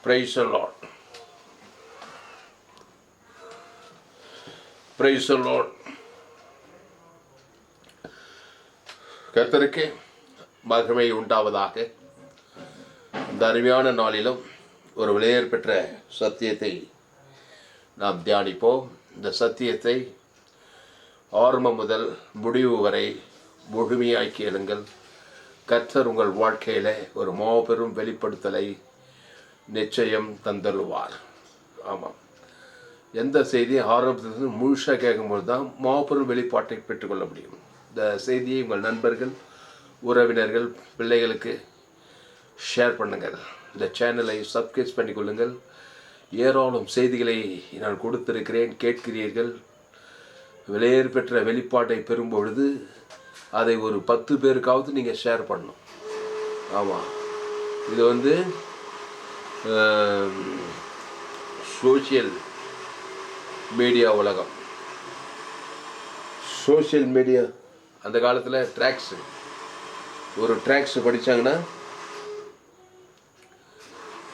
Praise the Lord. Praise the Lord. கர்த்தருக்கு மகிமை உண்டாவதாக. இந்த அருமையான நாளிலும் ஒரு விலையேற பெற்ற சத்தியத்தை நாம் தியானிப்போம். இந்த சத்தியத்தை ஆரம்பம் முதல் முடிவு வரை முழுமையாய் கேளுங்கள். கர்த்தர் உங்கள் வாழ்க்கையில் ஒரு மாபெரும் வெளிப்படுத்தலை நிச்சயம் தந்தருவார். ஆமாம், எந்த செய்தியை ஆரம்பத்திலிருந்து முழுசாக கேட்கும்போது தான் மாபெரும் வெளிப்பாட்டை பெற்றுக்கொள்ள முடியும். இந்த செய்தியை உங்கள் நண்பர்கள், உறவினர்கள், பிள்ளைகளுக்கு ஷேர் பண்ணுங்கள். இந்த சேனலை சப்ஸ்கிரைப் பண்ணிக்கொள்ளுங்கள். ஏராளம் செய்திகளை நான் கொடுத்திருக்கிறேன், கேட்கிறீர்கள். விலையேற பெற்ற வெளிப்பாட்டை பெறும்பொழுது அதை ஒரு 10 பேருக்காவது நீங்கள் ஷேர் பண்ணணும். ஆமாம், இது சோஷியல் மீடியா உலகம். சோஷியல் மீடியா அந்த காலத்தில் ஒரு ட்ராக்ஸ் படித்தாங்கன்னா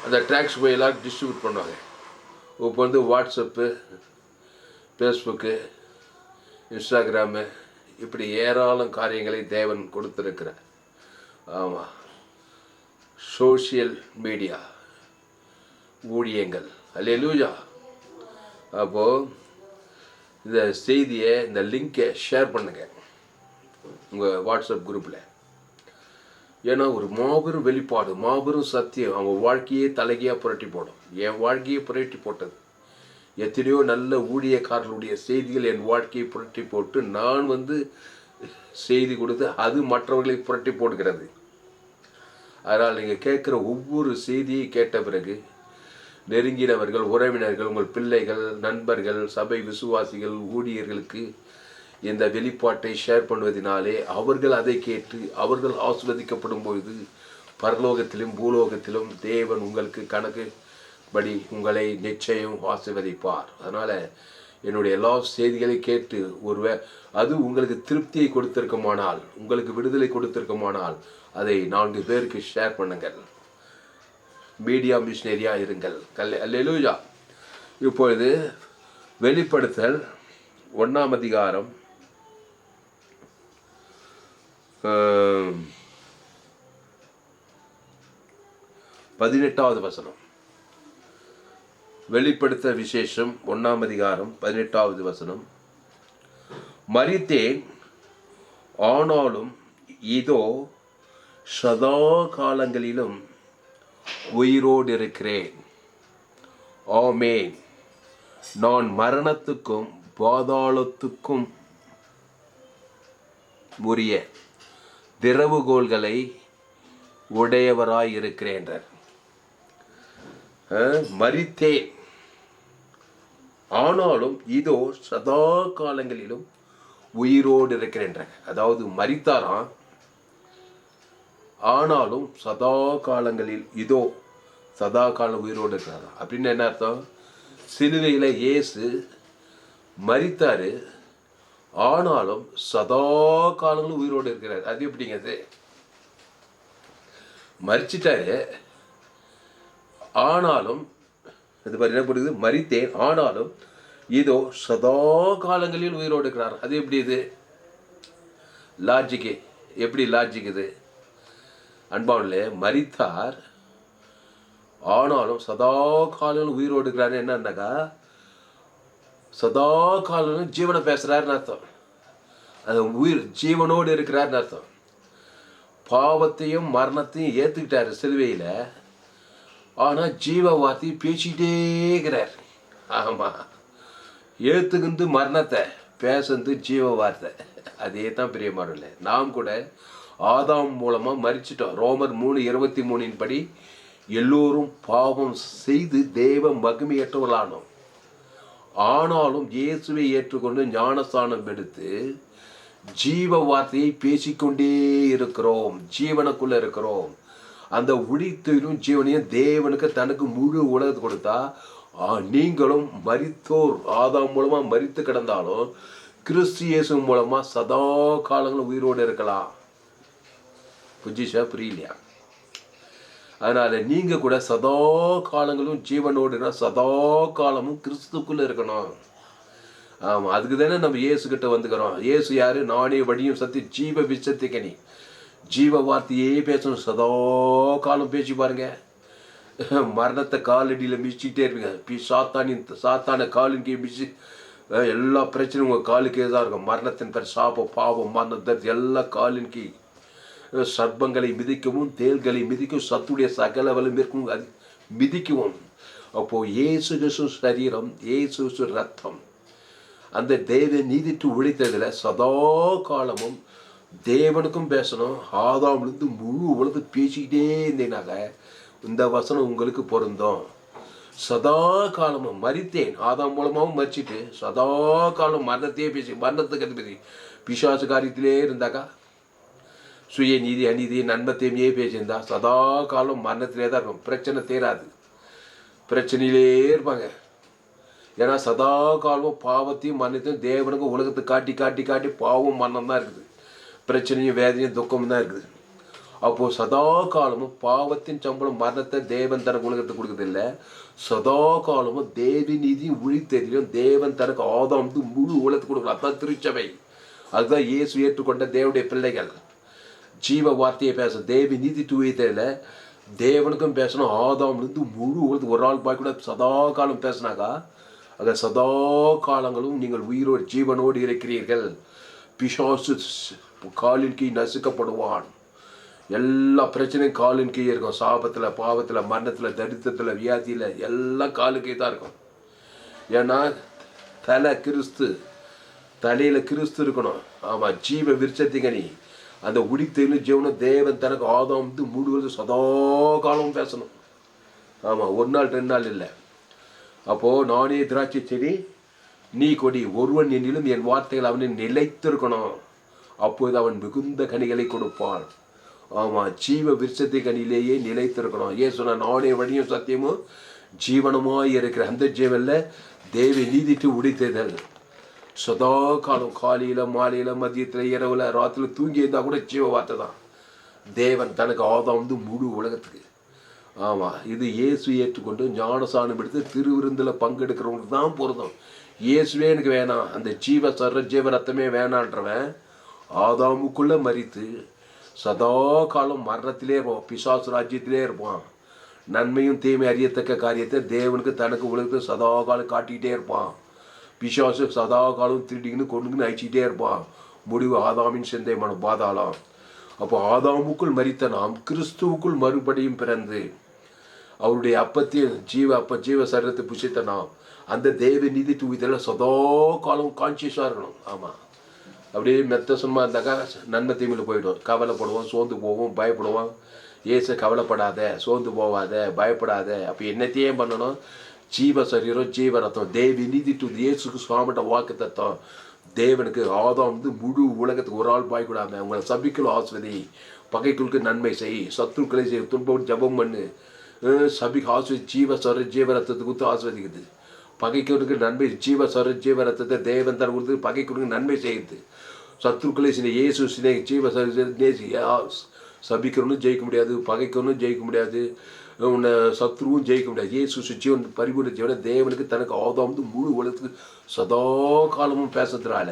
அந்த ட்ராக்ஸ் போய் எல்லோரும் டிஸ்ட்ரிபியூட் பண்ணுவாங்க. இப்போ வாட்ஸ்அப்பு, ஃபேஸ்புக்கு, இன்ஸ்டாகிராமு, இப்படி ஏராளம் காரியங்களை தேவன் கொடுத்துருக்கிறார். ஆமாம், சோஷியல் மீடியா ஊழியங்கள். அல்லேலூயா. அப்போது இந்த செய்தியை, இந்த லிங்கை ஷேர் பண்ணுங்கள் உங்கள் வாட்ஸ்அப் குரூப்பில். ஏன்னா ஒரு மாபெரும் வெளிப்பாடு, மாபெரும் சத்தியம் அவங்க வாழ்க்கையே தலைகையாக புரட்டி போடும். என் வாழ்க்கையை புரட்டி போட்டது. எத்தனையோ நல்ல ஊழியக்காரர்களுடைய செய்திகள் என் வாழ்க்கையை புரட்டி போட்டு நான் செய்தி கொடுத்து அது மற்றவர்களை புரட்டி போடுகிறது. அதனால் நீங்கள் கேட்குற ஒவ்வொரு செய்தியை கேட்ட பிறகு நெருங்கினவர்கள், உறவினர்கள், உங்கள் பிள்ளைகள், நண்பர்கள், சபை விசுவாசிகள், ஊழியர்களுக்கு இந்த வெளிப்பாட்டை ஷேர் பண்ணுவதனாலே அவர்கள் அதை கேட்டு அவர்கள் ஆசீர்வதிக்கப்படும் பொழுது பரலோகத்திலும் பூலோகத்திலும் தேவன் உங்களுக்கு கணக்குப்படி உங்களை நிச்சயம் ஆசீர்வதிப்பார். அதனால் என்னுடைய எல்லா செய்திகளை கேட்டு அது உங்களுக்கு திருப்தியை கொடுத்திருக்குமானால், உங்களுக்கு விடுதலை கொடுத்திருக்குமானால் அதை 4 பேருக்கு ஷேர் பண்ணுங்கள். மீடியா மிஷினரியாக இருங்கள். அல்லேலூயா. இப்பொழுது வெளிப்படுத்தல் 1ஆம் அதிகாரம் 18வது வசனம். வெளிப்படுத்த விசேஷம் 1ஆம் அதிகாரம் 18வது வசனம். மரித்தேன், ஆனாலும் இதோ சதா காலங்களிலும் உயிரோடு இருக்கிறேன். ஆமென். நான் மரணத்துக்கும் பாதாளத்துக்கும் உரிய திறவுகோல்களை உடையவராய் இருக்கிறேன். மரித்தேன், ஆனாலும் இதோ சதா காலங்களிலும் உயிரோடு இருக்கிறேன். அதாவது மரித்தாராம், ஆனாலும் சதா காலங்களில் இதோ சதா காலம் உயிரோடு இருக்கிறாரா. அப்படின்னு என்ன அர்த்தம்? சிலுவையில் இயேசு மரித்தாரு, ஆனாலும் சதா காலங்களும் உயிரோடு இருக்கிறார். அது எப்படிங்க? அது மரிச்சிட்டாரு, ஆனாலும் இது மாதிரி என்ன பண்ணுது? மரித்தேன், ஆனாலும் இதோ சதா காலங்களில் உயிரோடு இருக்கிறார். அது எப்படி? இது லாஜிக்கு எப்படி? லாஜிக் இது அன்பாவிலே, மரித்தார் ஆனாலும் சதா காலம் உயிரோடு இருக்கிறாரு. என்னன்னாக்கா சதா காலம் ஜீவனை பேசுறாருன்னு அர்த்தம். அது உயிர் ஜீவனோடு இருக்கிறாருன்னு அர்த்தம். பாவத்தையும் மரணத்தையும் ஏற்றுக்கிட்டாரு சிலுவையில், ஆனால் ஜீவ வார்த்தையை பேசிக்கிட்டே இருக்கிறார். ஆமாம், ஏற்றுக்கிந்து மரணத்தை, பேசுந்து ஜீவ வார்த்தை. அதே தான் பிரியமானவர்களே, நாம் கூட ஆதாம் மூலமாக மரிச்சிட்டோம். ரோமர் 3:23 படி எல்லோரும் பாவம் செய்து தேவ மகிமையற்றவர்களானோம். ஆனாலும் இயேசுவை ஏற்றுக்கொண்டு ஞானஸ்தானம் எடுத்து ஜீவ வார்த்தையை பேசிக்கொண்டே இருக்கிறோம். ஜீவனுக்குள்ள இருக்கிறோம். அந்த உழித்தையும் ஜீவனையும் தேவனுக்கு தனக்கு முழு உலகத்தை கொடுத்தா, நீங்களும் மரித்தோர் ஆதாம் மூலமாக மரித்து கிடந்தாலும் கிறிஸ்து இயேசு மூலமாக சதா காலங்களும் உயிரோடு இருக்கலாம். புரிஞ்சிச்சா? புரியலையா? அதனால நீங்க கூட சதா காலங்களும் ஜீவனோடுனா சதா காலமும் கிறிஸ்துக்குள்ள இருக்கணும். ஆமா, அதுக்கு தானே நம்ம இயேசு கிட்ட வந்துக்கிறோம். இயேசு யாரு? நானே வழியும் சத்தி ஜீவ விசத்திக்கனி. ஜீவ வார்த்தையே பேசணும், சதா காலம் பேசி பாருங்க. மரணத்தை காலடியில் மிதிச்சுக்கிட்டே இருப்பீங்க. சாத்தான காலின் கீழ் மிதிச்சு எல்லா பிரச்சனையும் உங்கள் காலுக்கே தான் இருக்கும். மரணத்தின் பேர் சாபம், பாவம், மரணத்தை எல்லா காலின் கீழ். சர்ப்பங்களை மிதிக்கவும் தேள்களை மிதிக்கும் சத்துடைய சகல வலிமைக்கும் அது மிதிக்கவும். அப்போ இயேசு கிறிஸ்து சரீரம், இயேசு கிறிஸ்து ரத்தம், அந்த தேவ நீதிட்டு உழைத்ததில் சதா காலமும் தேவனுக்கும் பேசணும். ஆதாம்லேருந்து முழு உலகத்து பேசிக்கிட்டே இருந்தீங்கனாக்க இந்த வசனம் உங்களுக்கு பொருந்தும். சதா காலமும் மரித்தேன், ஆதாம் மூலமாகவும் மறிச்சிட்டு சதா காலம் மரணத்தையே பேசி மரணத்துக்கு பேசி பிசாசு காரியத்திலே இருந்தாக்கா சுய நீதி அநீதி நன்மை தீமையே பேசியிருந்தா சதா காலம் மரணத்திலே தான் இருக்கும். பிரச்சனை தேராது, பிரச்சனையிலே இருப்பாங்க. ஏன்னா சதா காலமும் பாவத்தையும் மரணத்தையும் தேவனுக்கு உலகத்தை காட்டி காட்டி காட்டி பாவம் மரணம் தான் இருக்குது. பிரச்சனையும் வேதனையும் துக்கமும் தான் இருக்குது. அப்போது சதா காலமும் பாவத்தின் சம்பளம் மரணத்தை தேவன் தனக்கு உலகத்துக்கு கொடுக்குறதில்லை. சதா காலமும் தேவி நீதியும் உழித்ததிலும் தேவன் தனக்கு ஆதாம் முழு உலகத்துக்கு கொடுக்கலாம். அதான் திருச்சபை. அதுதான் இயேசு ஏற்றுக்கொண்ட தேவனுடைய பிள்ளைகள். ஜீவ வார்த்தையை பேச தேவி நீதி துவையத்தில் தேவனுக்கும் பேசணும். ஆதாம்லேருந்து முழு உலகத்துக்கு ஒரு ஆள் பாய் கூட சதா காலம் பேசினாக்கா அங்கே சதா காலங்களும் நீங்கள் உயிரோடு ஜீவனோடு இருக்கிறீர்கள். பிசாசு காலின் கீழ் நசுக்கப்படுவான். எல்லா பிரச்சனையும் காலின் கீழே இருக்கும். சாபத்தில், பாவத்தில், மரணத்தில், தரித்திரத்தில், வியாதியில் எல்லாம் காலுக்கே தான் இருக்கும். ஏன்னா தலை கிறிஸ்து, தலையில் கிறிஸ்து இருக்கணும். ஆமாம், ஜீவ விருட்சத்திங்கனி அந்த உடித்தையிலும் ஜீவனும் தேவன் தனக்கு ஆதாம் முழுவது சதா காலமும் பேசணும். ஆமாம், ஒரு நாள் 2 நாள் இல்லை. அப்போது நானே திராட்சை செடி நீ கொடி, ஒருவன் என்னிலும் என் வார்த்தைகள் அவனை நிலைத்திருக்கணும். அப்போது அவன் மிகுந்த கனிகளை கொடுப்பான். ஆமாம், ஜீவ விருட்சத்தை கனியிலேயே நிலைத்திருக்கணும். ஏன் சொன்னால் நானே வழியும் சத்தியமும் ஜீவனமாய் இருக்கிற அந்த ஜீவனில் தேவ நீதிட்டு உடைத்ததல் சதா காலம் காலையில் மாலையில் மதியத்தில் இரவில் ராத்திரியில் தூங்கி இருந்தால் கூட ஜீவ வார்த்தை தான். தேவன் தனக்கு ஆதாம் முழு உலகத்துக்கு. ஆமாம், இது இயேசு ஏற்றுக்கொண்டு ஞானசானம் எடுத்து திருவிருந்தில் பங்கெடுக்கிறவங்களுக்கு தான் பொருந்தும். இயேசுவே எனக்கு வேணாம், அந்த ஜீவ ரத்தமே வேணான்றவன் ஆதாமுக்குள்ளே மறித்து சதா காலம் மரணத்திலே இருப்பான், பிசாசு ராஜ்யத்திலே இருப்பான். நன்மையும் தீமை அறியத்தக்க காரியத்தை தேவனுக்கு தனக்கு உலகத்தை சதா காலம் காட்டிக்கிட்டே இருப்பான். பிசாசு சதா காலம் திருடிங்கன்னு கொண்டுங்கன்னு அழிச்சிக்கிட்டே இருப்பான். முடிவு ஆதாமின் சிந்தை மன பாதாளம். அப்போ ஆதாமுக்குள் மரித்த நாம் கிறிஸ்துவுக்குள் மறுபடியும் பிறந்து அவருடைய அப்பத்தையும் ஜீவ சரீரத்தை புசித்த நாம் அந்த தேவ நீதி தூவிதெல்லாம் சதா காலம் கான்சியஸாக இருக்கணும். ஆமாம், அப்படியே மெத்த சும்மா இருந்தாக்கா நன்மை தீமையில் போயிடும். கவலைப்படுவோம், சோர்ந்து போவோம், பயப்படுவோம். ஏசு கவலைப்படாத, சோர்ந்து போவாத, பயப்படாத. அப்போ என்னத்தையே பண்ணணும்? ஜீவ சரீரம், ஜீவ ரத்தம், தேவி நீதி டு இயேசுக்கு சுவாமிட்ட வாக்கு தத்துவம். தேவனுக்கு ஆதாம் முழு உலகத்துக்கு ஒரு ஆள் பாய்க்கூடாம உங்களை சபிக்குள் ஆஸ்வதி, பகைக்குழுக்கு நன்மை செய், சத்ருக்களை செய், துன்பம் ஜபம் பண்ணு. சபிக்கு ஆஸ்வதி ஜீவ ரத்தத்துக்கு கொடுத்து ஆஸ்வதிக்குது. பகைக்குழுக்கு நன்மை ஜீவ ரத்தத்தை தேவன் தன் கொடுத்து பகைக்குழுக்கு நன்மை செய்யுது. சத்ருக்களை சின்ன இயேசு சினை ஜீவ நேசி சபிக்கிறவனும் ஜெயிக்க முடியாது, பகைக்கிறவனும் ஜெயிக்க முடியாது, உன்னை சத்ருவும் ஜெயிக்க முடியாது. இயேசு ஜீவன் பரிபூர்ண ஜீவனை தேவனுக்கு தனக்கு ஆதாம் முழு உலகத்துக்கு சதா காலமும் பேசுறதுனால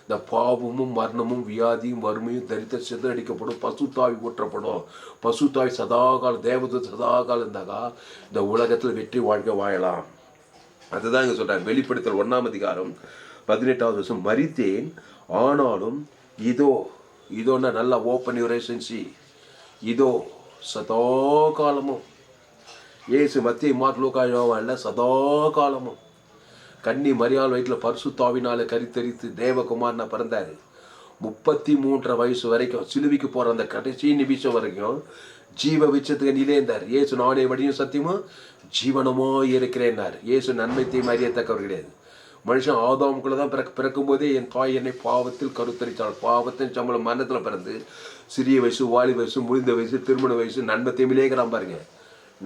இந்த பாவமும் மரணமும் வியாதியும் வறுமையும் தரித்த சிதறடிக்கப்படும். பசுத்தாவி ஊற்றப்படும். பசுத்தாவி சதா காலம் தேவத்தை சதா காலம் இருந்தாக்கா இந்த உலகத்தில் வெற்றி வாழ்க்கை வாழலாம். அதுதான் இங்கே சொல்கிறாங்க. வெளிப்படுத்தல் 1ஆம் அதிகாரம் 18வது வருஷம். மரித்தேன், ஆனாலும் இதோன்னா நல்லா ஓப்பன் யுவர் ஏசன்சி. இதோ சதா காலமும் ஏசு மத்திய மார்லோகாயில் சதா காலமும் கன்னி மரியாள் வயிற்றில் பரிசுத்தாவினால கரித்தரித்து தேவகுமாரனை பிறந்தார். 33 வயசு வரைக்கும் சிலுவைக்கு போகிற அந்த கடைசி நிமிஷம் வரைக்கும் ஜீவ விச்சத்துக்கு நிலே இருந்தார். ஏசு நானே வழியும் சத்தியமும் ஜீவனமோ இருக்கிறேன்னார். ஏசு நன்மை தீமை அறியத்தக்கவர் கிடையாது. மனுஷன் ஆதாமுக்குள்ள தான் பிறக்கும் போதே என் தாய் என்னை பாவத்தில் கருத்தரித்தாள். பாவத்தின் சம்பளம் மரணத்தில் பிறந்து சிறிய வயசு, வாலி வயசு, முடிந்த வயசு, திருமண வயசு, நன்மை தீமையிலேங்கிறான் பாருங்க.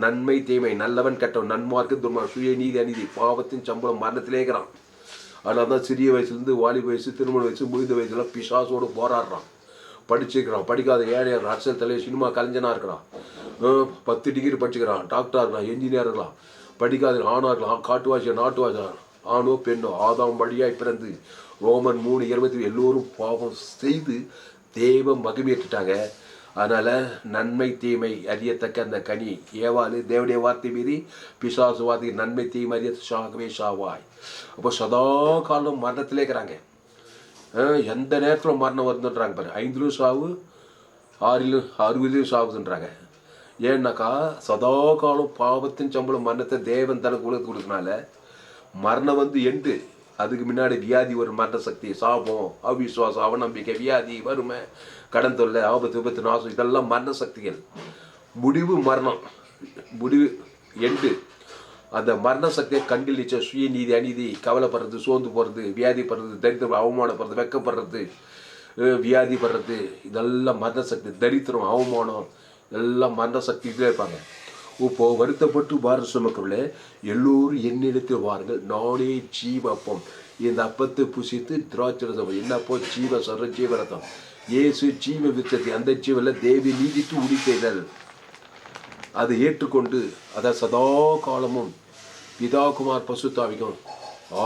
நன்மை தீமை, நல்லவன் கெட்டவன், நன்மார்க்கு துர்மார்க்கு, சுய நீதி அநீதி, பாவத்தின் சம்பளம் மரணத்திலேங்கிறான். அதனால தான் சிறிய வயசுலேருந்து வாலி வயசு, திருமண வயசு, முடிந்த வயசுல பிசாசோடு போராடுறான். படிச்சிருக்கிறான், படிக்காத ஏழையாக அரசியல் தலைவர், சினிமா கலைஞனாக இருக்கிறான், 10 டிகிரி படிச்சுக்கிறான், டாக்டராக இருக்கலாம், என்ஜினியர் இருக்கலாம், படிக்காத ஆணாக இருக்கலாம், காட்டுவாசியா நாட்டுவாசியா, ஆணோ பெண்ணோ ஆதாம் வழியாய் பிறந்து ரோமன் 3:20 எல்லோரும் பாவம் செய்து தேவ மகிமையிட்டாங்க. அதனால் நன்மை தீமை அறியத்தக்க அந்த கனி ஏவாளு தேவடைய வார்த்தை மீறி பிசாசு வார்த்தை நன்மை தீமை அறிய சாகவே சாவாய். அப்போ சதா காலம் மரணத்திலே இருக்கிறாங்க. எந்த நேரத்தில் மரணம் வருதுன்றாங்க பாரு. 5 சாவு, 60 சாகுதுன்றாங்க. ஏன்னாக்கா சதா காலம் பாவத்தின் சம்பளம் மரணத்தை தேவன் தனக்கு உலகத்துக்கு கொடுக்கனால மரணம் வந்து எண்டு. அதுக்கு முன்னாடி வியாதி ஒரு மரண சக்தி, சாபம், அவிசுவாசம், அவநம்பிக்கை, வியாதி, வறுமை, கடன் தொல்லை, ஆபத்து, விபத்து, நாசம், இதெல்லாம் மரண சக்திகள். முடிவு மரணம், முடிவு எண்டு. அந்த மரண சக்தியை கண்களிச்ச சுயநீதி, அநீதி, கவலைப்படுறது, சோர்ந்து போகிறது, வியாதிப்படுறது, தரித்திரம், அவமானப்படுறது, வெக்கப்படுறது, வியாதிப்படுறது, இதெல்லாம் மரண சக்தி. தரித்திரம், அவமானம் எல்லாம் மரண சக்தி இதே இருப்பாங்க. இப்போ வருத்தப்பட்டு பாரத சுமக்கவில்லை எல்லோரும் என்னிடத்தில் வாருங்கள், நானே ஜீவ அப்பம், இந்த அப்பத்தை புசித்து திராட்சரசம். என்னப்போ ஜீவ சொல்ற ஜீவரதம், இயேசு ஜீவ வித்தத்தை, அந்த ஜீவனில் தேவி நீதித்து உடித்தேனல். அதை ஏற்றுக்கொண்டு அதை சதா காலமும் பிதா குமார் பசுத்தாவிக்கும்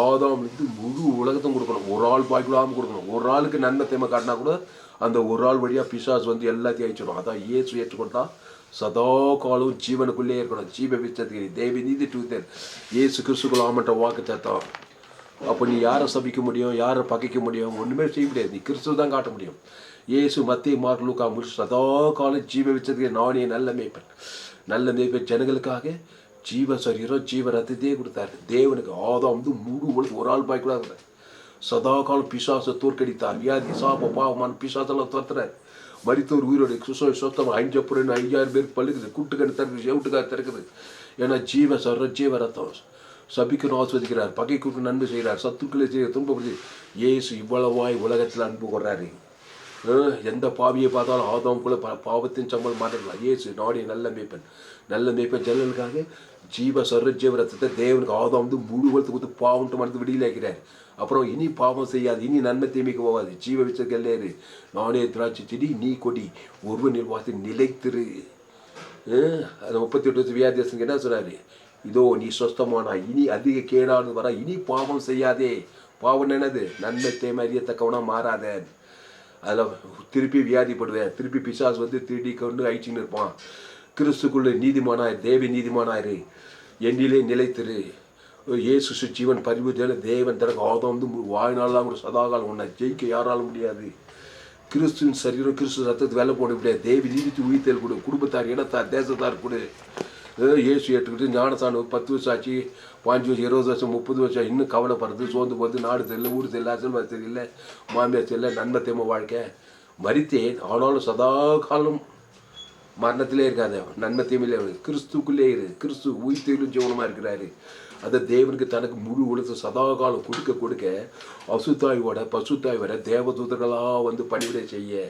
ஆதாம் முழு உலகத்தையும் கொடுக்கணும். ஒரு ஆள் பாய்க்குள்ளாமல் கொடுக்கணும். ஒரு ஆளுக்கு நன்மை தேமை காட்டினா கூட அந்த ஒரு ஆள் வழியாக பிசாசு வந்து எல்லாத்தையும் அழிச்சிடும். அதான் இயேசு ஏற்றுக்கொண்டா சதா காலம் ஜீவனுக்குள்ளே இருக்கணும். ஜீவ விச்சத்துக்கு தேவி நீதி டூத்தர் இயேசு கிறிஸ்துக்குள் ஆமன்ற வாக்கு தத்தம். அப்போ நீ யாரை சபிக்க முடியும், யாரை பகைக்க முடியும்? ஒன்றுமே செய்ய முடியாது. நீ கிறிஸ்துவ தான் காட்ட முடியும். இயேசு மத்திய மார்க் லூக்கா முடிச்சு சதா காலம் ஜீவ விச்சத்துக்கு நானே நல்ல மேய்ப்பன், நல்ல மேய்ப்பன் ஜனங்களுக்காக ஜீவ சரீரம் ஜீவ ரத்தத்தையே கொடுத்தாரு. தேவனுக்கு ஆதாம் வந்து முழு உலகம் ஒரு ஆள் பாய்க்கூட சதா காலம் பிசாசை தோற்கடித்தார். வியாதி, சாப, பாவமான பிசாசெல்லாம் தோத்துறாரு. மரித்தோர் உயிரோட சொத்தம் 5000 பேர் பழுகுது. கூட்டுக்கணி திறக்குது, செவுட்டுக்காக திறக்குது. ஏன்னா ஜீவ சர்ற ஜீவ ரத்தம். சபிக்கணும் ஆஸ்வதிக்கிறார், பகைக்கு நன்மை செய்கிறார், சத்துக்களை செய்ய துன்பப்படுது. இயேசு இவ்வளவாய் உலகத்தில் அன்பு கொள்றாரு. எந்த பாவியை பார்த்தாலும் ஆதாம் கூட பாவத்தின் சம்பளம் மாற்றலாம். இயேசு நாடைய நல்ல மேய்ப்பன், நல்ல மேய்ப்பன் ஜனங்களுக்காக ஜீவ சர்ற ஜீவ ரத்தத்தை தேவனுக்கு ஆதாம் வந்து முழு வளர்த்து கொடுத்து பாவம்ட்டு மறந்து விடியில் வைக்கிறார். அப்புறம் இனி பாவம் செய்யாது, இனி நன்மை தீமைக்கு போகாது. ஜீவ விச்சக்கல்லேரு நானே திராட்சை செடி, நீ கொடி, ஒருவன் நிர்வாகத்தை நிலைத்திரு. அந்த 38 வியாதியசங்க என்ன சொல்றாரு? இதோ நீ சொஸ்தமானா, இனி அதிக கேடானது வர, இனி பாவம் செய்யாதே. பாவம் என்னது? நன்மை தீமை அறியத்தக்கவனா மாறாத. அதில் திருப்பி வியாதிப்படுவேன், திருப்பி பிசாசு வந்து திருடி கொண்டு அழிச்சின்னு இருப்பான். கிறிஸ்துக்குள்ளே நீதிமானாயிரு, தேவி நீதிமானாயிரு, என்னிலே நிலைத்திரு. இயேசு ஜீவன் பரிவு தேவன் தனக்கு ஆதாம் வந்து வாழ்நாளாம் ஒரு சதாகாலம் ஒன்றை ஜெயிக்க யாராலும் முடியாது. கிறிஸ்துவின் சரீரம் கிறிஸ்து ரத்தத்தை வேலை போட முடியாது. தேவி நீதித்து உயிர்த்தல் கொடு, குடும்பத்தார், இனத்தார், தேசத்தார் கொடு. இயேசு ஏற்றுக்கிட்டு ஞானசான 10 வருஷம் ஆச்சு, 5 வருஷம், 20 வருஷம், 30 வருஷம், இன்னும் கவலைப்படுறது, சோர்ந்து போகிறது, நாடு தெரியல, ஊர் தெரியல, அரசியல் தெரியல, மாமியார் தெரியல, நன்மை தேம வாழ்க்கை. மரித்தேன், ஆனாலும் சதா காலம் மரணத்திலே இருக்காது, நன்மை தீமையிலே கிறிஸ்துக்குள்ளே இரு. கிறிஸ்து உயிர்த்தெழும் ஜீவனமாக இருக்கிறாரு. அதை தேவனுக்கு தனக்கு முழு உலகத்தை சதா காலம் கொடுக்க கொடுக்க அசுத்தாய்வோட பசுத்தாய்வோட தேவதூதர்களாக வந்து பணிவிடை செய்ய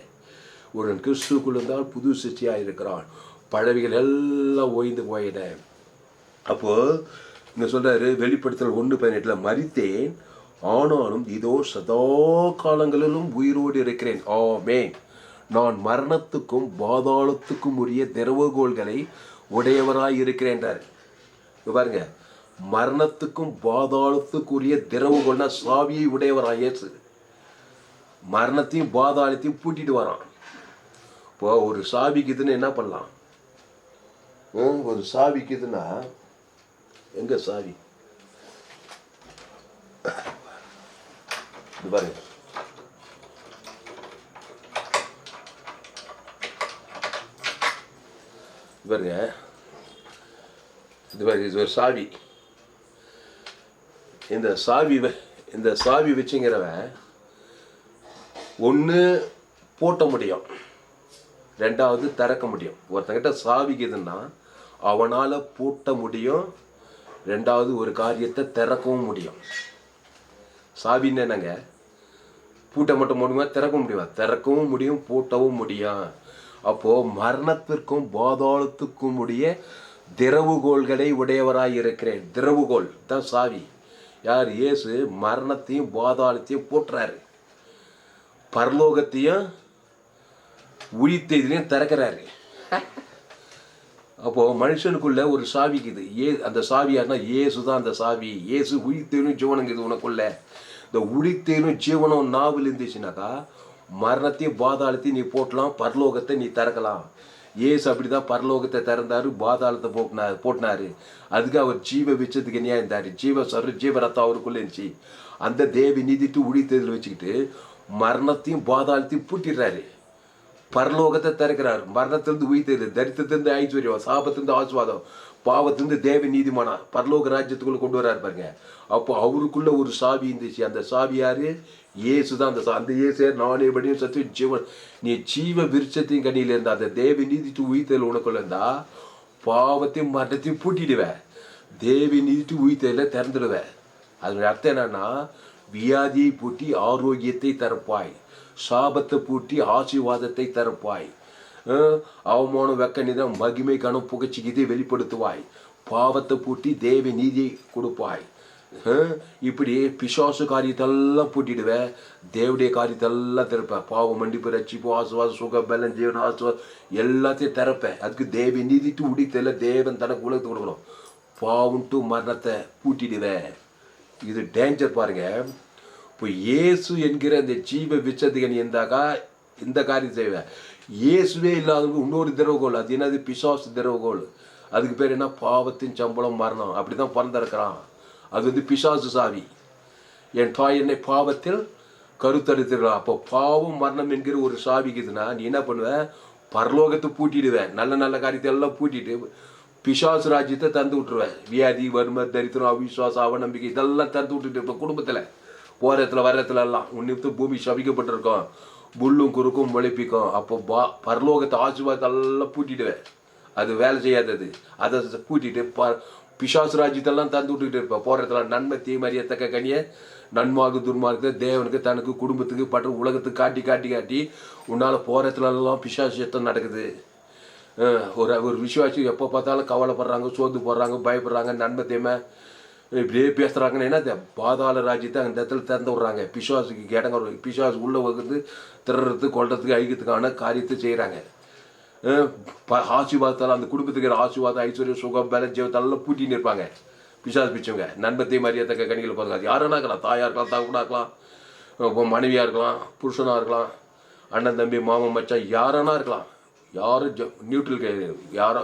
ஒரு கிறிஸ்துக்குள்ள இருந்தால் புது சிருஷ்டியாக இருக்கிறான். பழவிகள் எல்லாம் ஓய்ந்து போயிட. அப்போது இங்கே சொல்கிறாரு வெளிப்படுத்தல் 1:18 மரித்தேன், ஆனாலும் இதோ சதா காலங்களிலும் உயிரோடு இருக்கிறேன். ஆமென். நான் மரணத்துக்கும் பாதாளத்துக்கும் உரிய திறவுகோள்களை உடையவராய் இருக்கிறேன்றார். பாருங்க, மரணத்துக்கும் பாதாளத்துக்குரிய திறவுகோள்னா சாவியை உடையவராய் இயேசு மரணத்தையும் பாதாளத்தையும் பூட்டிட்டு வரான். இப்போ ஒரு சாவிக்குதுன்னு என்ன பண்ணலாம்? ஒரு சாவிக்குதுன்னா எங்க சாவி? பாருங்க, பாருங்க, இது ஒரு சாவி. இந்த சாவி வச்சுங்கிறவன் ஒன்று போட்ட முடியும், ரெண்டாவது திறக்க முடியும். ஒருத்தங்கிட்ட சாவிக்குதுன்னா அவனால் பூட்ட முடியும், ரெண்டாவது ஒரு காரியத்தை திறக்கவும் முடியும். சாவின்னு என்னங்க? பூட்ட மட்டும் முடியுமா? திறக்க முடியுமா? திறக்கவும் முடியும், பூட்டவும் முடியும். அப்போது மரணத்திற்கும் பாதாளத்துக்கும் உடைய திறவுகோள்களை உடையவராய் இருக்கிறேன். திறவுகோள் தான் சாவி. யார்? இயேசு மரணத்தையும் பாதாளத்தையும் பூட்டுறாரு, பரலோகத்தையும் உயிர்த்தெழுதலையும் திறக்கிறாரு. அப்போது மனுஷனுக்குள்ள ஒரு சாவிக்குது. அந்த சாவி யாருன்னா இயேசு தான் அந்த சாவி. இயேசு உயிர்த்தெழும் ஜீவனங்குது உனக்குள்ள. இந்த உயிர்த்தெழும் ஜீவனம் நாவில் இருந்துச்சுனாக்கா மரணத்தையும் பாதாளத்தையும் நீ போட்டலாம், பரலோகத்தை நீ திறக்கலாம். இயேசு அப்படிதான் பரலோகத்தை திறந்தாரு, பாதாளத்தை போட்டினாரு. அதுக்கு அவர் ஜீவ விச்சத்துக்கு என்ன இருந்தார்? ஜீவ ரத்தம் அவருக்குள்ள இருந்துச்சு. அந்த தேவி நீதிட்டு உயிர்த்தெழுதல் வச்சுக்கிட்டு மரணத்தையும் பாதாளத்தையும் பூட்டிடுறாரு, பரலோகத்தை திறக்கிறார். மரணத்திலிருந்து உயிர்த்தெழுதல், தரித்திரத்திலிருந்து ஐஸ்வர்யம், சாபத்திலிருந்து ஆசீர்வாதம், பாவத்திலிருந்து தேவ நீதிமானா பரலோக ராஜ்யத்துக்குள்ள கொண்டு வராரு பாருங்க. அப்போ அவருக்குள்ள ஒரு சாவி இருந்துச்சு. அந்த சாவி யாரு? இயேசு தான். அந்த இயேசு நானே படியும் சத்தியம் ஜீவன். நீ ஜீவ விருட்சத்தையும் கனியில இருந்தா, அந்த தேவ நீதிட்டு உயிர்த்தெழுதல் உனக்குள்ள இருந்தா பாவத்தையும் மரணத்தையும் பூட்டிடுவேன், தேவி நீதிட்டு உயிர்த்தெழுதலை திறந்துடுவேன். அதனுடைய அர்த்தம் என்னன்னா, வியாதியை பூட்டி ஆரோக்கியத்தை தரப்பாய், சாபத்தை பூட்டி ஆசீர்வாதத்தை தரப்பாய், அவமானம் வெக்க நிதம் மகிமை கணம் புகழ்ச்சிக்கு வெளிப்படுத்துவாய், பாவத்தை பூட்டி தேவ நீதியை கொடுப்பாய். இப்படி பிசாசு காரியத்தெல்லாம் பூட்டிடுவேன், தேவடைய காரியத்தெல்லாம் திறப்பேன். பாவம் மன்னிப்பு ரட்சிப்பு ஆசீர்வாதம் சுக பலன் ஜீவன ஆசீர்வாதம் எல்லாத்தையும் திறப்பேன். அதுக்கு தேவ நீதிட்டு உடித்தல தேவன் தனக்கு உலகத்துக்கு கொடுக்கணும். பாவம்ட்டு மரணத்தை பூட்டிடுவேன். இது டேஞ்சர் பாருங்க. இப்போ இயேசு என்கிற இந்த ஜீவ விச்சத்துக்கு நீ இருந்தாக்கா இந்த காரியம் செய்வேன். இயேசுவே இல்லாதவங்க இன்னொரு திறவுகோள். அது என்னது? பிசாசு திறவுகோள். அதுக்கு பேர் என்ன? பாவத்தின் சம்பளம் மரணம். அப்படி தான் பிறந்திருக்கிறான். அது பிசாசு சாவி. என் தாய் என்னை பாவத்தில் கருத்தறுத்துக்கலாம். அப்போ பாவம் மரணம் என்கிற ஒரு சாவிக்குதுன்னா நீ என்ன பண்ணுவேன்? பரலோகத்தை பூட்டிடுவேன். நல்ல நல்ல காரியத்தை எல்லாம் பூட்டிட்டு பிசாசு ராஜ்யத்தை தந்து விட்டுருவேன். வியாதி, வறுமை, தரித்திரம், அவிசுவாசம், அவநம்பிக்கை இதெல்லாம் தந்து விட்டுட்டு இப்போ குடும்பத்தில் போகிறத்துல வர்றதுல எல்லாம் உன்னித்து பூமி சபிக்கப்பட்டிருக்கோம், புல்லும் குறுக்கும் முளைப்பிக்கும். அப்போ பரலோகத்தை ஆசீர்வாதத்தை எல்லாம் பூட்டிடுவேன். அது வேலை செய்யாதது. அதை பூட்டிட்டு பிசாசு ராஜ்யத்தெல்லாம் தந்து விட்டுக்கிட்டு இருப்பேன். போகிறதுல நன்மை தீமறியத்தக்க கனியை நன்மார்க்கு துன்மார்க்கு தேவனுக்கு தனக்கு குடும்பத்துக்கு பற்ற உலகத்துக்கு காட்டி காட்டி காட்டி உன்னால் போகிறதுலலாம் பிசாசியத்தம் நடக்குது. ஒரு விசுவாசி எப்போ பார்த்தாலும் கவலைப்படுறாங்க, சோர்ந்து போடுறாங்க, பயப்படுறாங்க, நன்மை தீமை இப்படியே பேசுகிறாங்கன்னு என்ன பாதாள ராஜ்யத்தை அந்த இடத்துல திறந்து விட்றாங்க. பிசாசுக்கு இடங்க பிசாசு உள்ளே வந்து திறறதுக்கு கொள்றதுக்கு அழிக்கிறதுக்கான காரியத்தை செய்கிறாங்க. ஆசீர்வாதத்தால் அந்த குடும்பத்துக்கு ஆசீர்வாதம் ஐஸ்வர்யம் சுகம் பலம் ஜீவத்தெல்லாம் பூட்டின்னு இருப்பாங்க பிசாசு பிச்சவங்க. நண்பத்தையும் மரியாதைக்க கணிகளை பாருங்க. யாருன்னா இருக்கலாம், தாயாக இருக்கலாம், தான் கூட இருக்கலாம், மனைவியாக இருக்கலாம், புருஷனாக இருக்கலாம், அண்ணன் தம்பி மாமன் மச்சான் யாரானா இருக்கலாம். யாரும் நியூட்ரல் கிடையாது. யாரோ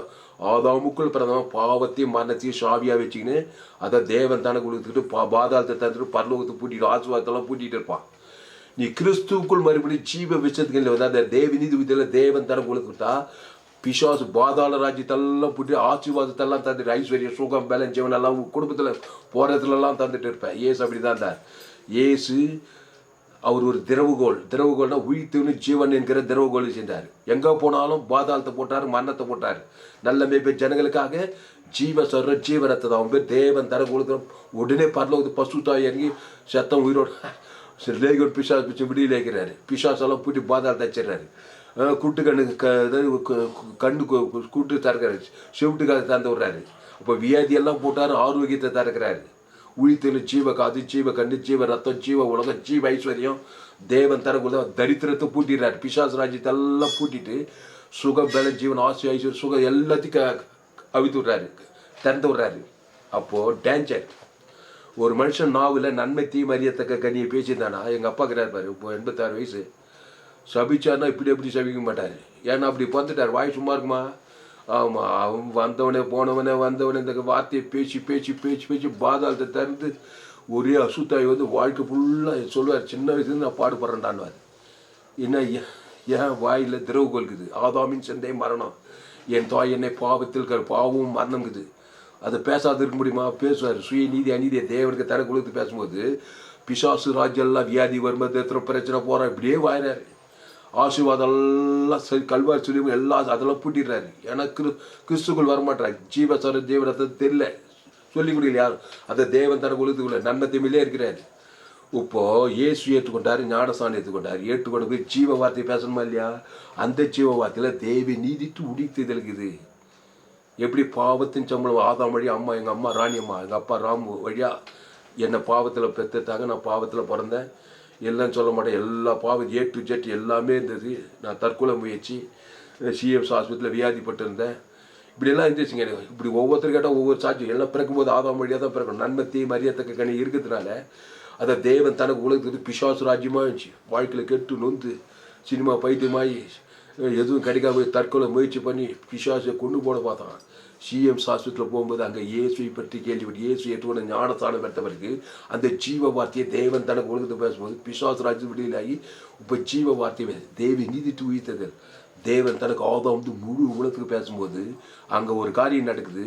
ஆதாமுக்குள் பிறந்தவன் பாவத்தையும் மரணத்தையும் சாவியாக வச்சுக்கின்னு அதை தேவன் தானே கொடுத்துக்கிட்டு பாதாளத்தை தந்துட்டு பரலோகத்தை பூட்டிட்டு ஆசீர்வாதத்தெல்லாம் பூட்டிகிட்டு இருப்பான். நீ கிறிஸ்துவுக்குள் மறுபடியும் ஜீவ விஷயத்துக்கு வந்து அந்த தேவ நீதி விதியில் தேவன் தரம் கொடுத்துட்டா பிசாசு பாதாள ராஜ்யத்தெல்லாம் பூட்டி ஆசீர்வாதத்தெல்லாம் தந்துட்டு ஐஸ்வர்யம் சுகம் பலன் ஜீவன் எல்லாம் குடும்பத்தில் போகிறதுலலாம் தந்துட்டு இருப்பேன். ஏசு அப்படி தான் இருந்தார். ஏசு அவர் ஒரு திறவுகோள்னா உயிர்த்தெழு ஜீவன் என்கிற திறவுகோள் செஞ்சார். எங்கே போனாலும் பாதாளத்தை போட்டார், மரணத்தை போட்டார். நல்ல மேய்ப்பர் ஜனங்களுக்காக ஜீவரத்தை அவன் பேர் தேவன் தர கொடுக்குறோம். உடனே பரலோகத்து பசுத்தாய் இறங்கி சத்தம் உயிரோடு லேகோடு பிசாசு பிடிச்சி விடியிலேக்கிறாரு. பிசாசெல்லாம் பூட்டி பாதாளத்தை வச்சிடறாரு. கூட்டு கண்ணு கூட்டு திறக்கிறாரு, செவிட்டுக்காக திறந்து விடுறாரு. அப்போ வியாதியெல்லாம் போட்டார், ஆரோக்கியத்தை திறக்கிறாரு. உயிர்த்தெழு ஜீவ காது, ஜீவ கண்டு, ஜீவ ரத்தம், ஜீவ உலகம், ஜீவ ஐஸ்வர்யம் தேவன் தர கொடுத்த தரித்திரத்தை பூட்டிடுறாரு. பிசாசு ராஜ்யத்தை எல்லாம் பூட்டிட்டு சுகம் பல ஜீவன் ஆசை ஐஸ்வர்யம் சுகம் எல்லாத்தையும் அவித்து விட்றாரு, திறந்து விட்றாரு. அப்போது டேஞ்சர். ஒரு மனுஷன் நாவில் நன்மை தீமறியத்தக்க கனியை பேசியிருந்தானா, எங்கள் அப்பா கிடையாது, இப்போ 86 வயசு, சபிச்சார்னா இப்படி சபிக்க மாட்டார். ஏன்னா அப்படி பிறந்துட்டார். வாய் சும்மா இருக்குமா? ஆமாம், அவன் வந்தவனே வந்தவனே இந்த வார்த்தையை பேச்சு பாதாளத்தை திறந்து ஒரே அசுத்தாய் வந்து வாழ்க்கை ஃபுல்லாக சொல்லுவார். சின்ன வயசுலேருந்து நான் பாடுபடுறேன்டான்வார். என்ன ஏன் வாயில் திறவுகோல்குது. ஆதாமின் சந்தை மரணம், என் தாய் என்னை பாவத்தில் பாவமும் மரணம்குது. அதை பேசாத இருக்க முடியுமா? பேசுவார். சுய நீதி அநீதியை தேவனுக்கு தர கொடுத்து பேசும்போது பிசாசு ராஜ்யெல்லாம் வியாதி வறுமை தேத்திரம் பிரச்சனை போகிறான், இப்படியே வாயிறாரு. ஆசீர்வாதம் எல்லாம் சரி கல்வாரி சொல்லி எல்லாம் அதெல்லாம் பூட்டிடுறாரு. ஏன்னா கிறிஸ்துக்குள் வரமாட்டாங்க. ஜீவசர தேவரத்தை தெரியல, சொல்லி கொடுக்கல யாரும். அதை தேவன் தர கொடுத்துக்குள்ள நன்மை தீமையிலே இருக்கிறாரு. இப்போது இயேசு ஏற்றுக்கொண்டார், ஞானசானம் ஏற்றுக்கொண்டு போய் ஜீவ வார்த்தையை பேசணுமா இல்லையா? அந்த ஜீவ வார்த்தையில் தேவி நீதிட்டு உடித்தெழுக்குது. எப்படி பாவத்தின் சம்பளம் ஆதாம் வழி அம்மா, எங்கள் அம்மா ராணி அம்மா, எங்கள் அப்பா ராமு வழியாக என்னை பாவத்தில் பெற்றுட்டாங்க. நான் பாவத்தில் பிறந்தேன். எல்லாம் சொல்ல மாட்டேன், எல்லா பாவம் ஏ டு ஜெட் எல்லாமே இருந்தது. நான் தற்கொலை முயற்சி, சிஎம்ஸ் ஆஸ்பத்திரியில் வியாதிப்பட்டு இருந்தேன். இப்படியெல்லாம் இருந்துச்சுங்க. எனக்கு இப்படி ஒவ்வொருத்தர் கேட்டால் ஒவ்வொரு சாட்சி. எல்லாம் பிறக்கும்போது ஆதாம் வழியாக தான் பிறக்கணும். நன்மத்தி மரியாதக்க கனி இருக்கிறதுனால அதை தேவன் தனக்கு உலகத்துக்கு பிசாசு ராஜ்யமாக இருந்துச்சு. வாழ்க்கையில் கெட்டு நொந்து சினிமா பைத்தியமாகி எதுவும் கிடைக்காம தற்கொலை முயற்சி பண்ணி பிசாசை கொண்டு போட பார்த்தான். சிஎம்ஸ் ஆஸ்பத்திரியில் போகும்போது அங்கே இயேசுவை பற்றி கேள்விப்பட்டு இயேசு ஏற்றுவன ஞானஸ்தானம் பெற்றவருக்கு அந்த ஜீவ வார்த்தையை தேவன் தனக்கு உலகத்தை பேசும்போது பிசாசு ராஜ்யம் விடுதலாகி இப்போ ஜீவ வார்த்தையை தேவி நீதித்து உயிர்த்தது. தேவன் தனக்கு ஆதாம் முழு உலகத்துக்கு பேசும்போது அங்கே ஒரு காரியம் நடக்குது.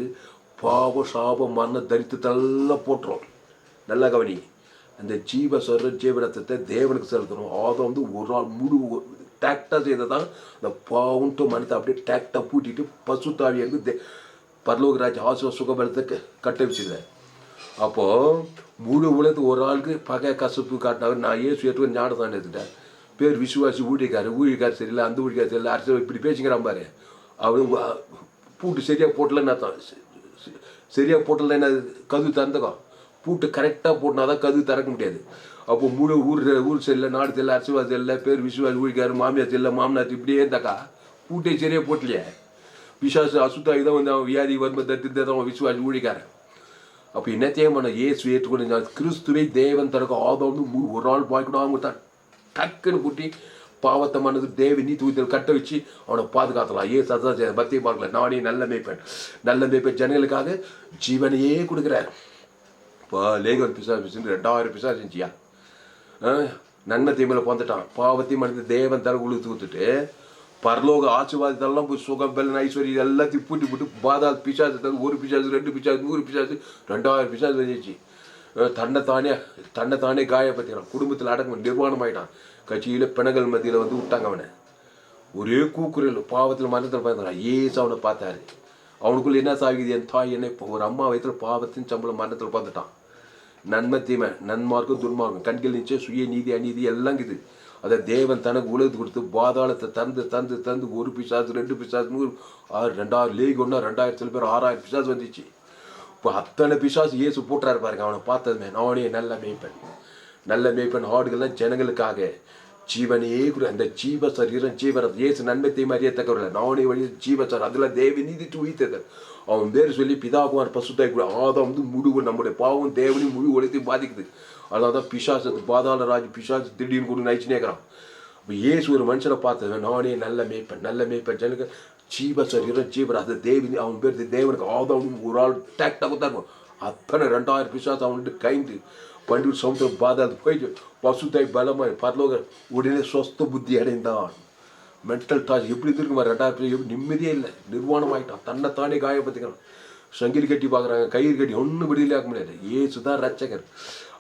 பாவம் சாபம் மரண தரித்தெல்லாம் போட்டுரும். நல்லா கவனி, அந்த ஜீவ சொல்ற ஜீவரத்தத்தை தேவனுக்கு செலுத்தணும். ஆதாம் ஒரு ஆள் முழு டேக்டாக செய்ததான் அந்த பாவம்ட்டு மனத்தை அப்படியே டேக்டாக பூட்டிட்டு பசுத்தாவி இருந்து பரலோகராஜ் ஆசிர சுகபலத்தை கட்ட வச்சுருந்தேன். அப்போது முழு உலகத்துக்கு ஒரு ஆளுக்கு பகை கசப்பு காட்டினாங்க. நான் ஏசு ஏற்று ஞானத்தான் எடுத்துட்டேன். பேர் விசுவாசி ஊழியக்கார் சரியில்லை, அந்த ஊழியக்கார் சரியில்லை, அரசு இப்படி பேசிக்கிறான் பாரு. அவன் பூட்டு சரியாக போட்டலன்னா தான் சரியாக போட்டல என்ன கதவு திறந்துக்கும். பூட்டு கரெக்டாக போட்டினா தான் கதவு திறக்க முடியாது. அப்போ முழு ஊர் சரியில்லை, நாடு சரியில்லை, அரசுவாசி இல்லை, பேர் விசுவாசி ஊழியக்கார், மாமியார் சரியில்லை, மாமனார் இப்படியே இருந்தாக்கா பூட்டை சரியாக போட்டலையே. விசுவாச அசுத்தாகி தான் வந்து அவன் வியாதி வரும்போது தட்டு அவன் விசுவாசி ஊழிக்காரன். அப்போ என்னத்தையும் பண்ண ஏசு ஏற்றுக்கொண்டு கிறிஸ்துவை தேவன் தனக்கு ஆதாம் ஒரு ஆள் பாய்க்கணும். அவங்க தான் டக்குன்னு பூட்டி பாவத்தை மனது தேவி நீ தூய்த்தல் கட்ட வச்சு அவனை பாதுகாத்தலாம். ஏசு அதான் பக்தியை பார்க்கல. நானே நல்ல மேய்ப்பேன் ஜனங்களுக்காக ஜீவனையே கொடுக்குறார். இப்போ லேகன் பிசாசு 2000 பிசாசு இருந்துச்சியா, நன்மை தீமையில் வந்துட்டான். பாவத்தையும் மனது தேவன் தனக்கு உழுத்து ஊத்துட்டு பரலோக ஆசீர்வாதத்தெல்லாம் போய் சுகம் பலன் ஐஸ்வர்யம் எல்லாத்தையும் பூட்டி போட்டு பாதாள பிசாசு, ஒரு பிசாசு 2 பிசாசு 100 பிசாசு 2000 பிசாசு வந்துச்சு. தன்னைத்தானே காயப்படுத்திக்கிறான். குடும்பத்தில் அடக்கம் நிர்வாணம் ஆகிட்டான். கட்சியில் பிணங்கள் மத்தியில் வந்து விட்டாங்க அவனை. ஒரே கூக்குரல் பாவத்தில் மரணத்தில் பார்த்தான். ஏசு அவனை பார்த்தாரு. அவனுக்குள்ள என்ன சாகிது, என் தாய் என்ன இப்போ ஒரு அம்மா வயத்தில் பாவத்தின் சம்பளம் மரணத்தில் பார்த்துட்டான். நன்மை தீமை, நன்மார்க்கும் துன்மார்க்கும், கண்கள் நிச்சயம், சுய நீதி அநீதி எல்லாம் இருக்குது. அதை தேவன் தனக்கு உலகத்து கொடுத்து பாதாளத்தை தந்து ஒரு பிசாசு 2 பிசாசு 100 2000 லேக் ஒன்றா 2000 சில பேர் 6000 பிசாசு வந்துச்சு. இப்போ அத்தனை பிசாசு இயேசு போட்டுறாரு பாருங்க. அவனை பார்த்ததுமே நானே நல்ல மேய்ப்பன் ஆடுகள்லாம் ஜனங்களுக்காக ஜீவனையே கூட அந்த ஜீவ சரீரம் ஜீவரம் இயேசு நன்மத்தை மாதிரியே தக்கவரில்லை. நானே வழி ஜீவசார் அதில் தேவி நீதிட்டு உயிர்த்தது. அவன் பேர் சொல்லி பிதாகுமார் பசுத்தாய் கூட ஆதாம் முழு நம்முடைய பாவம் தேவனையும் முழு உலகத்தையும் பாதிக்குது. அதனால தான் பிசாசத்து பாதாள ராஜ் பிசாசு திடீர்னு கூட நைச்சுனேக்கிறான். இப்போ ஏசு ஒரு மனுஷனை பார்த்தது நானே நல்ல மேய்ப்பன் ஜனங்க ஜீவ சரீரம் ஜீவரம் அது தேவி அவன் பேர் தேவனுக்கு ஆதாம் ஒரு ஆள் டேக்டாக தான் இருக்கும். அத்தனை 2000 பிசாசு அவன்கிட்ட கைந்து பண்டிகை சமுத்திரம் பாதாளத்து போயிட்டு பசுத்தாய் பலமாய் பரலோக உடனே சொஸ்த புத்தி அடைந்தான். மென்டல் டார்ச் எப்படி இருக்கு 2000 நிம்மதியே இல்லை, நிர்வாணம் ஆகிட்டான். தன்னைத்தானே காயப்படுத்திக்கிறான். சங்கிலி கட்டி பார்க்குறாங்க, கயிறு கட்டி ஒன்றும் விடுதலையாக்க முடியாது. ஏசு தான் ரட்சகர்.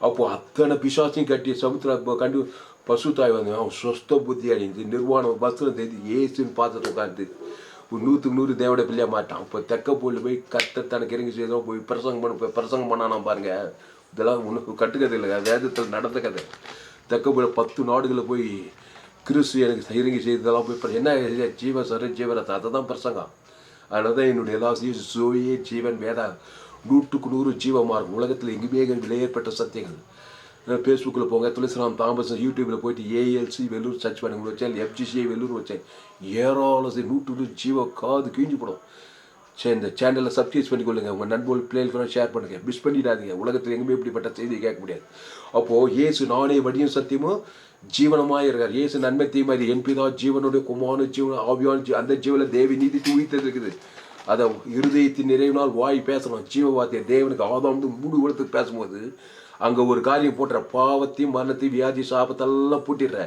அப்போது அத்தனை பிசாசையும் கட்டி சமுத்திர கண்டு பசுத்தாய் வந்து அவன் சொஸ்த புத்தி அடைந்து நிர்வாணம் வஸ்திரம் தெரிஞ்சு ஏசுன்னு பார்த்துட்டு உட்காந்து 100க்கு 100 தேவடைய பிள்ளையாக மாட்டான். இப்போ தெக்கப்பூரில் போய் தனக்கு இறங்கி செய்தோம் போய் பிரசங்கம் பண்ணானா பாருங்க. இதெல்லாம் ஒன்றும் கட்டுக்கதை இல்லை, வேதத்தில் நடந்த கதை. தெக்கப்பூரில் 10 நாடுகளில் போய் கிறிஸ்து எனக்கு இறங்கி செய்ததெல்லாம் போய் என்ன ஜீவரத்தை அதை தான் பிரசங்கம். அதனால தான் என்னுடைய எல்லா சோயே ஜீவன் வேதா 100க்கு 100 ஜீவமார்க்கும். உலகத்தில் எங்குமே விலையேற்பட்ட சத்தியங்கள். ஃபேஸ்புக்கில் போங்க, துளசிராம் தாமஸ் யூடியூப்பில் போயிட்டு ஏஎல்சி வெள்ளூர் சர்ச் பண்ணி வச்சேன், எஃப்ஜிசிஐ வெள்ளூர் வச்சேன். ஏராளம் 100 ஜீவ காது கிழிஞ்சு போடும். சரி, இந்த சேனலில் சப்ஸ்கிரைப் பண்ணிக்கொள்ளுங்க. உங்கள் நண்பர்கள் பிள்ளைகளுக்கு ஷேர் பண்ணுங்கள், மிஸ் பண்ணிடாதீங்க. உலகத்தில் எங்குமே இப்படிப்பட்ட செய்தியை கேட்க முடியாது. அப்போது இயேசு நானே வடியும் சத்தியமும் ஜீவனமாக இருக்கார். இயேசு நன்மை தீமை என் பிதா ஜீவனுடைய குமார ஜீவன் ஆவியான அந்த ஜீவனில் தேவி நீதி உயிர்த்தது இருக்குது. அதை இருதயத்தின் நிறைவினால் வாய் பேசணும். ஜீவ வார்த்தையை தேவனுக்கு ஆதாம் முழு உலகத்துக்கு பேசும்போது அங்கே ஒரு காரியம் போட்டுற பாவத்தையும் மரணத்தையும் வியாதி சாபத்தெல்லாம் பூட்டிடுற.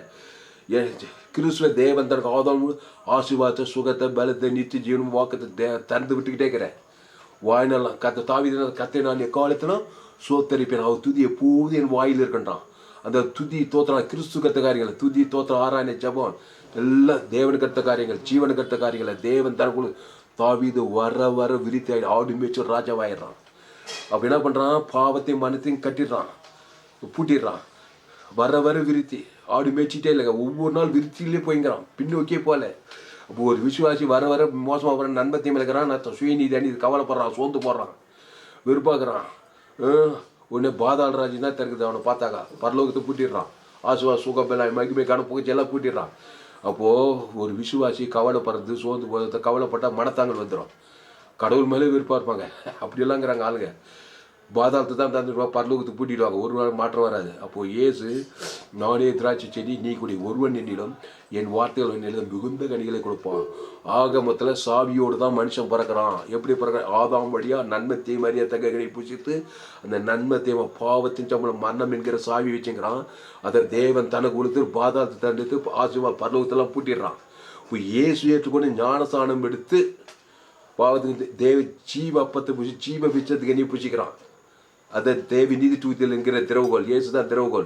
கிறிஸ்துவ தேவன் தனக்கு ஆதாம் ஆசீர்வாதத்தை சுகத்தை பலத்தை நித்திய ஜீவனும் வாக்கத்தை திறந்து விட்டுக்கிட்டே இருக்கிறேன். வாய்னெல்லாம் கத்தை நான் எக்காலத்திலும் சோத்தரிப்பேன். அவர் துதி எப்போது என் வாயில் இருக்கின்றான். அந்த துதி தோத்திரம் கிறிஸ்து கத்த காரியங்கள், துதி தோத்திரம் ஆராயண ஜபம் எல்லாம் தேவனுக்கு கத்த காரியங்கள், ஜீவனுக்கு கத்த காரியங்களை தேவன் தனக்குள்ள தாவீது வர விரித்து ஆடு மேய்ச்சல் ராஜாவாயிடுறான். அப்போ என்ன பண்ணுறான், பாவத்தையும் மனத்தையும் கட்டிடுறான், பூட்டிடுறான். வர விரித்தி ஆடு மேய்ச்சிட்டே இல்லைங்க, ஒவ்வொரு நாள் விருத்திலே போய்ங்கிறான், பின்னோக்கியே போகல. அப்போ ஒரு விசுவாசி வர மோசமாக போகிற நன்மத்தையும் இருக்கிறான், நான் சுயநீதி அணி கவலைப்படுறான், சோர்ந்து போடுறான், வெறுப்பாக்குறான். உடனே பாதாள ராஜ்யம் தான் திறக்குது. அவனை பார்த்தாக்கா பரலோகத்தை பூட்டிடுறான். சுகபெல்லாம் மகிமைக்கான புகழ்ச்சி எல்லாம் கூட்டிடுறான். அப்போது ஒரு விசுவாசி கவலைப்படுறது சோர்ந்து போகிறது, கவலைப்பட்டால் மனத்தாங்கல் வந்துடும். கடவுள் மேலே விருப்பம் இருப்பாங்க. அப்படியெல்லாங்கிறாங்க ஆளுங்க. பாதாளத்தை தான் தந்துடுவா, பரலோகத்துக்கு பூட்டிடுவாங்க, ஒரு நாள் மாற்றம் வராது. அப்போது இயேசு, நானே திராட்சை செடி நீ குடி, ஒருவன் என்னிடம் என் வார்த்தைகள் என்னிடம் மிகுந்த கனிகளை கொடுப்பான். ஆக மொத்தத்தில் சாவியோடு தான் மனுஷன் பிறக்கிறான். எப்படி பிறக்கிறான்? ஆதாம் வழியாக நன்மை தீமை அறியத்தக்கதை புசித்து அந்த நன்மை தீமை பாவத்தின் சம்பளம் மரணம் என்கிற சாவி வச்சுங்கிறான். அதை தேவன் தனக்கு கொடுத்து பாதாளத்தை தண்டித்து ஆசீர்வாத பரலோகத்தெல்லாம் பூட்டிடுறான். இப்போ இயேசு ஏற்றுக்கொண்டு ஞானஸ்தானம் எடுத்து பாவத்துக்கு தேவ ஜீவ அப்பத்தை பூசி ஜீவ பிச்சத்துக்கு நீ பூசிக்கிறான். அதை தேவி நீதி தூய்த்தல் என்கிற திறவுகோள். இயேசு தான் திறவுகோள்.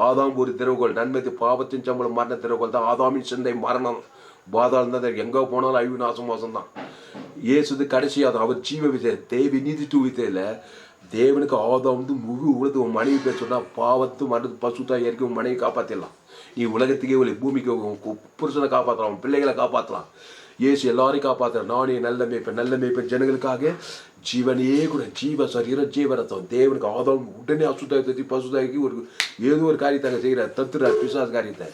ஆதாம் ஒரு திறவுகோள். நன்மை பாவத்தின் சம்பளம் மரண திறவுகோள் தான். ஆதாமின் சிந்தை மரணம், பாதாளம் தான். எங்கே போனாலும் அழிவு நாசம் மோசம் தான். இயேசு கடைசியாக அவர் ஜீவ விஜய தேவி நீதி தூய்த்தையில் தேவனுக்கு ஆதாம் முழு உலகத்து உன் மனைவி பேர் சொன்னால் பாவத்து மருந்து பசுத்தா ஏற்க உன் மனைவி காப்பாற்றிடலாம். நீ உலகத்துக்கே ஒரு பூமிக்கு புருஷனை காப்பாற்றலாம், உன் பிள்ளைகளை காப்பாற்றலாம். இயேசு எல்லாரையும் காப்பாற்றுறார். நானே நல்ல மேய்ப்பன் ஜனங்களுக்காக ஜீவனையே கூட ஜீவ சரீரம் ஜீவரத்தம். தேவனுக்கு ஆதாம் உடனே அசுத்தாயத்தை பசுதாய்க்கு ஏதோ ஒரு காரியத்தை செய்கிறார், தத்துறார் பிசாசு காரியத்தை.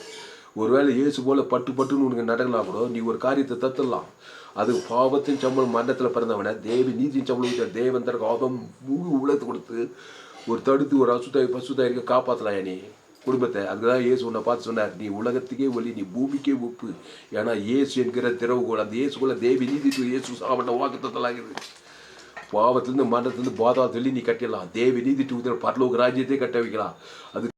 ஒருவேளை இயேசு போல பட்டுன்னு உனக்கு நடக்கலாம் கூட நீ ஒரு காரியத்தை தத்துடலாம். அது பாவத்தின் சம்பளம் மரணத்தில் பிறந்தவனை தேவி நீதியின் சம்பளம் தேவன் தனக்கு ஆதாம் முழு உலகத்தை கொடுத்து ஒரு தடுத்து ஒரு அசுத்தாய் பசுதாய்க்கு காப்பாற்றலாம் நீ குடும்பத்தை. அதுதான் இயேசு உன்னை பார்த்து சொன்னார், நீ உலகத்துக்கே ஒளி, நீ பூமிக்கே உப்பு. ஏன்னா இயேசு என்கிற திறவுகோள். அந்த இயேசுக்குள்ள தேவி நீதி இயேசு சாப்பிட்ட வாக்குத்தலாகுது. பாவத்திலிருந்து மரணத்திலிருந்து பாதாளத்திலிருந்து நீ கட்டிடலாம். தேவி நீதி பரலோக ராஜ்யத்தை கட்ட வைக்கலாம். அது